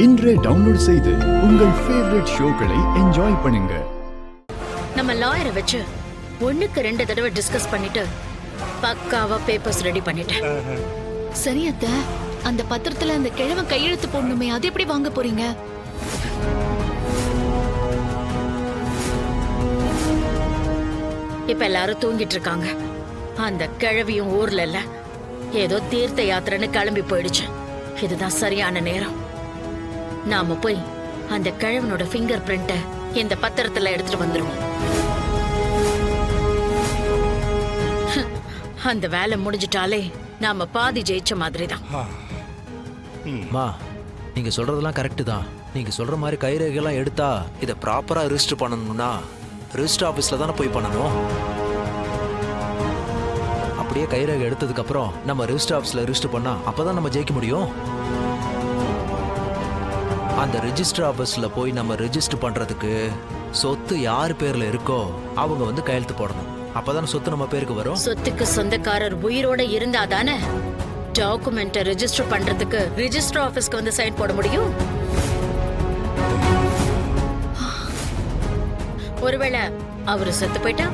இன்றே டவுன்லோட் செய்து உங்கள் ஃபேவரட் ஷோக்களை என்ஜாய் பண்ணுங்க. நம்ம லாயரை வச்சு 1க்கு 2 தடவை டிஸ்கஸ் பண்ணிட்டு பக்காவா பேப்பர்ஸ் ரெடி பண்ணிட்டேன். சரி அத்தை, அந்த பத்திரத்துல அந்த கிழவன் கையெழுத்து போடணுமே, அது எப்படி வாங்க போறீங்க? இப்ப எல்லாரும் தூங்கிட்டு இருக்காங்க. அந்த கிழவியும் ஊர்ல இல்ல, ஏதோ தீர்த்த யாத்திரைன்னு கிளம்பி போயிடுச்சு. இதுதான் சரியான நேரம். நாம போய் அந்த கிழவனோட ஃபிங்கர் பிரிண்ட இந்த பத்திரத்துல எடுத்துட்டு வந்துருவோம். அந்த வேலை முடிஞ்சிட்டாலே நாம பாதி ஜெயிச்ச மாதிரி தான். நீங்க சொல்றதெல்லாம் கரெக்ட் தான். நீங்க சொல்ற மாதிரி கைரேகைலாம் எடுத்தா இதை ப்ராப்பரா ரிஜிஸ்டர் பண்ணணும்னா ரிஜிஸ்டர் ஆபீஸ்ல தானே போய் பண்ணணும். அப்படியே கைரேகை எடுத்ததுக்கு அப்புறம் நம்ம ரிஜிஸ்டர் ஆபீஸ்ல ரிஜிஸ்டர் பண்ணா அப்பதான் நம்ம ஜெயிக்க முடியும். அந்த ரிஜிஸ்டர் ஆபீஸ்ல போய் நம்ம ரிஜிஸ்டர் பண்றதுக்கு சொத்து யார் பேர்ல இருக்கோ அவங்க வந்து கையெழுத்து போடணும். அப்பதானே சொத்து நம்ம பேருக்கு வரும். சொத்துக்கு சொந்தக்காரர் உயிரோட இருந்தாதானே டாக்குமெண்ட்டை ரெஜிஸ்டர் பண்றதுக்கு ரிஜிஸ்டர் ஆபீஸ்க்கு வந்து சைன் போட முடியும். ஒருவேளை அவரு செத்து போயிட்டா,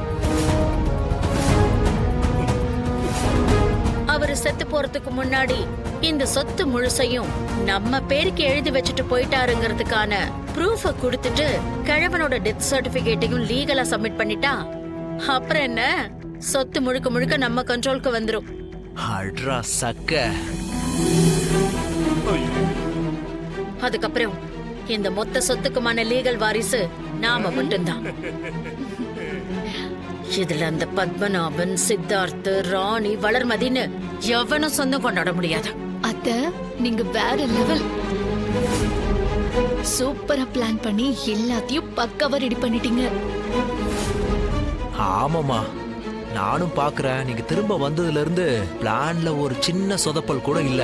அவரு செத்து போறதுக்கு முன்னாடி இந்த சொத்து முழுசையும் நம்ம பேருக்கு எழுதி வச்சுட்டு போயிட்டாருங்கிறதுக்கான ப்ரூஃப கொடுத்துட்டு கிழவனோட டெத் சர்டிபிகேட்டையும் லீகலா சப்மிட் பண்ணிட்டா அப்புறம் என்ன, சொத்து முழுக்க முழுக்க நம்ம கண்ட்ரோலுக்கு வந்துரும். அட்ரா சக்க. அதுக்கப்புறம் இந்த மொத்த சொத்துக்குமான லீகல் வாரிசு நாம மட்டும்தான். இதுல அந்த பத்மநாபன், சித்தார்த், ராணி, வளர்மதின்னு எவனும் சொந்தம் கொண்டாட முடியாது. அத்தை, நீங்க வேற லெவல். சூப்பரா பிளான் பண்ணி எல்லாத்தையும் பக்காவா ரெடி பண்ணிட்டீங்க. ஆமாமா, நானும் பாக்குறேன். நீங்க திரும்ப வந்ததுல இருந்து பிளான்ல ஒரு சின்ன சொதப்பல் கூட இல்ல.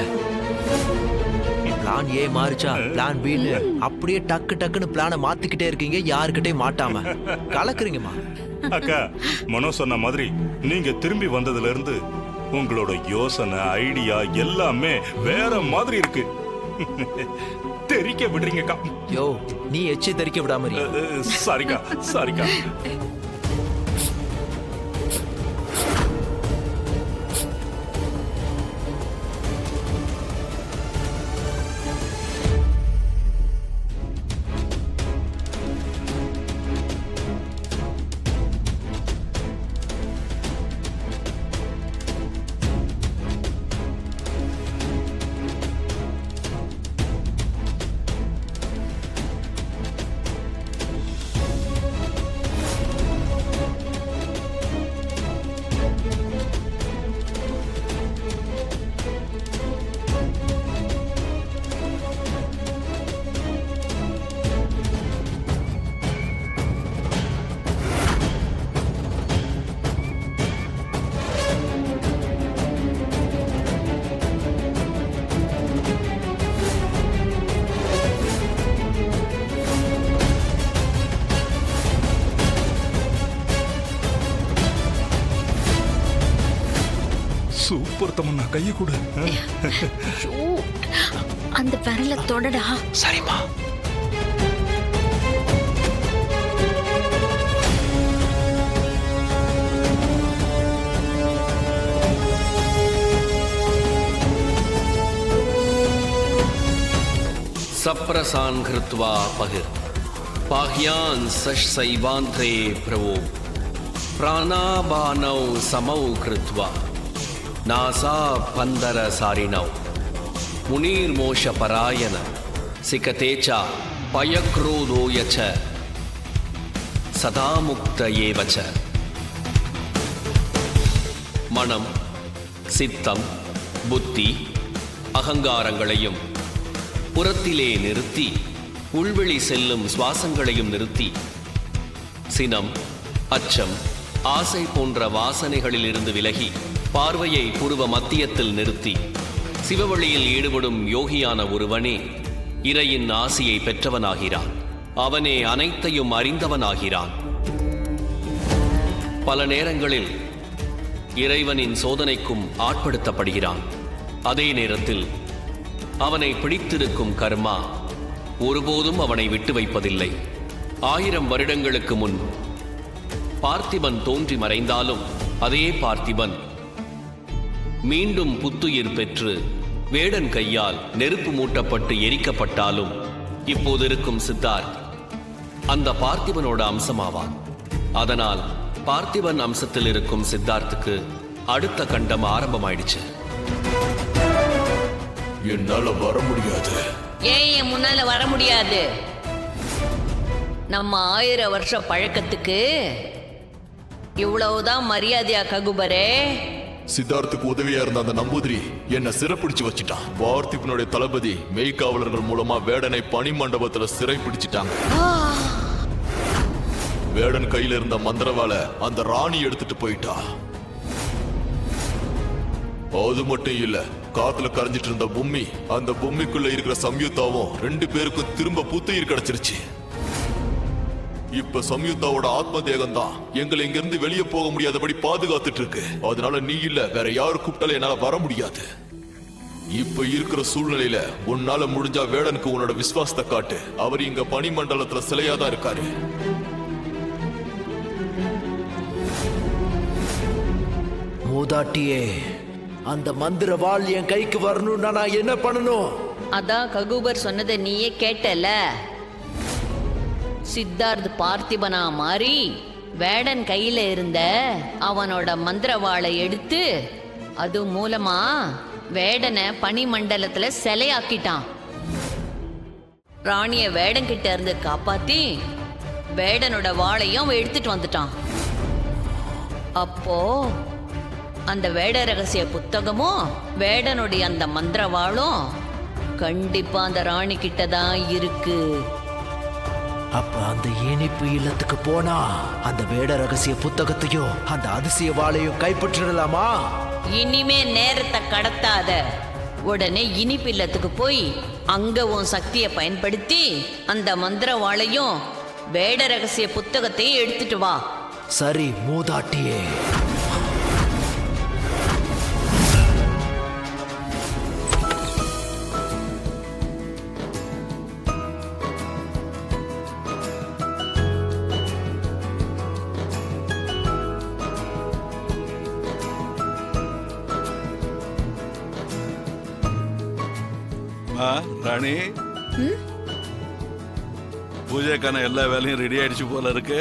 பிளான் ஏ மாறிச்சா பிளான் பின்னு அப்படியே டக்கு டக்குன்னு பிளானை மாத்திக்கிட்டே இருக்கீங்க, யாருக்கிட்டையும் மாட்டாம கலக்குறீங்கம்மா. அக்கா, மனோ சொன்ன மாதிரி நீங்க திரும்பி வந்ததுல இருந்து உங்களோட யோசனை, ஐடியா எல்லாமே வேற மாதிரி இருக்கு. தெரிக்க விடுறீங்கக்கா. யோ, நீ எச்சி தெரிக்க விடாம இரு. சாரிக்கா, சாரிக்கா. சூப்பர் தமன்னா, கைய கூட. அந்த விரல தொடடா. சரிம்மா. सप्रसान् कृत्वा पहिर् पाह्यान् सैवान्त्रे प्रवो प्राणाबानौ समौ कृत्वा नासा पन्दरसारिणौ मुनीर्मोषपरायण सिकतेचा पयक्रोधोय च सदा मुक्त एव च. மனம், சித்தம், புத்தி, அகங்காரங்களையும் புறத்திலே நிறுத்தி உள்வெளி செல்லும் சுவாசங்களையும் நிறுத்தி சினம், அச்சம், ஆசை போன்ற வாசனைகளில் இருந்து விலகி பார்வையை புருவ மத்தியத்தில் நிறுத்தி சிவவழியில் ஈடுபடும் யோகியான ஒருவனே இறையின் ஆசியை பெற்றவனாகிறான். அவனே அனைத்தையும் அறிந்தவனாகிறான். பல நேரங்களில் இறைவனின் சோதனைக்கும் ஆட்படுத்தப்படுகிறான். அதே நேரத்தில் அவனை பிடித்திருக்கும் கர்மா ஒருபோதும் அவனை விட்டு வைப்பதில்லை. 1000 வருடங்களுக்கு முன் பார்த்திபன் தோன்றி மறைந்தாலும் அதே பார்த்திபன் மீண்டும் புத்துயிர் பெற்று வேடன் கையால் நெருப்பு மூட்டப்பட்டு எரிக்கப்பட்டாலும் இப்போது இருக்கும் சித்தார்த் அந்த பார்த்திபனோட அம்சமாவான். அதனால் பார்த்திபன் அம்சத்தில் இருக்கும் சித்தார்த்துக்கு அடுத்த கண்டம் ஆரம்பமாயிடுச்சு. என்னால வர முடியாது. ஏன் என் முன்னால வர முடியாது? நம்ம 1000 வருஷ பழக்கத்துக்கு இவ்வளவுதான் மரியாதையா ககுபரே? சித்தார்த்துக்கு உதவியா இருந்த அந்த நம்பூதிரி என்ன சிறைப்பிடிச்சு வச்சுட்டான். பார்த்திபனுடைய தளபதி மெய்காவலர்கள் மூலமா வேடனை பனி மண்டபத்துல சிறை பிடிச்சிட்டாங்க. வேடன் கையில இருந்த மந்திரவாளை அந்த ராணி எடுத்துட்டு போயிட்டா. அது மட்டும் இல்ல, காத்துல கரைஞ்சிட்டு இருந்த பூமி, அந்த பூமிக்குள்ள இருக்கிற சம்யுக்தாவும் 2 பேருக்கும் திரும்ப புத்துயிர் கிடைச்சிருச்சு. இப்ப சம்யுக்தாவோட ஆத்ம தேகம் தான் எங்களை இங்க இருந்து வெளியே போக முடியாதபடி பாதுகாத்துட்டு இருக்கு. அதனால நீ இல்ல வேற யாரு கூப்பிட்டாலும் என்னால வர முடியாது. இப்ப இருக்கிற சூழ்நிலையில உன்னால முடிஞ்சா வேடனுக்கு உன்னோட விசுவாசத்தை காட்டு. அவர் இங்க பனிமண்டலத்துல சிலையாதான் இருக்காரு. மூதாட்டியே, அந்த மந்திர வாள் என் கைக்கு வரணும்னா நான் என்ன பண்ணணும்? அதான் ககுபர் சொன்னதை நீயே கேட்டல. சித்தார்த் பார்த்திபனா மாறி வேடன் கையில இருந்த அவனோட மந்திரவாளை எடுத்து அது மூலமா வேடனை பனிமண்டலத்துல சிலையாக்கிட்டான். ராணிய வேடன் கிட்ட இருந்து காப்பாத்தி வேடனோட வாளையும் அவன் எடுத்துட்டு வந்துட்டான். அப்போ அந்த வேட ரகசிய புத்தகமும் வேடனுடைய அந்த மந்திரவாளும் கண்டிப்பா அந்த ராணி கிட்ட தான் இருக்கு. அப்ப அந்த இனிப்பு இல்லத்துக்கு போனா அந்த வேட ரகசிய புத்தகத்தையும் அந்த அதிசய வாளையும் கைப்பற்றிடலாமா? இனிமே நேரத்தை கடத்தாத. உடனே இனிப்பு இல்லத்துக்கு போய் அங்க உன் சக்தியை பயன்படுத்தி அந்த மந்திரவாளையும் வேட ரகசிய புத்தகத்தையும் எடுத்துட்டு வா. சரி மூதாட்டியே. ராணி, பூஜைக்கான எல்லா வேலையும் ரெடி ஆயிடுச்சு போல இருக்கு.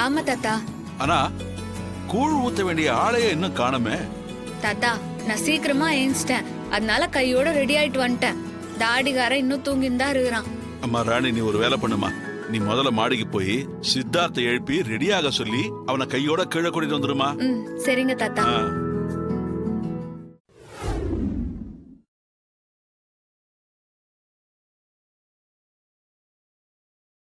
ஆமா தாத்தா. ஆனா கூழ் ஊத்த வேண்டிய ஆளையே இன்னும் காணுமே. தாத்தா, நான் சீக்கிரமா ஏஞ்சிட்டேன், அதனால கையோட ரெடி ஆயிட்டு வந்துட்டேன். தாடிகாரன் இன்னும் தூங்கின்னு தான் இருக்கிறான். அம்மா ராணி, நீ ஒரு வேலை பண்ணுமா. நீ முதல்ல மாடிக்கு போய் சித்தார்த்தை எழுப்பி ரெடியாக சொல்லி அவனை கையோட கீழே கூட்டிட்டு வந்துருமா. சரிங்க தாத்தா.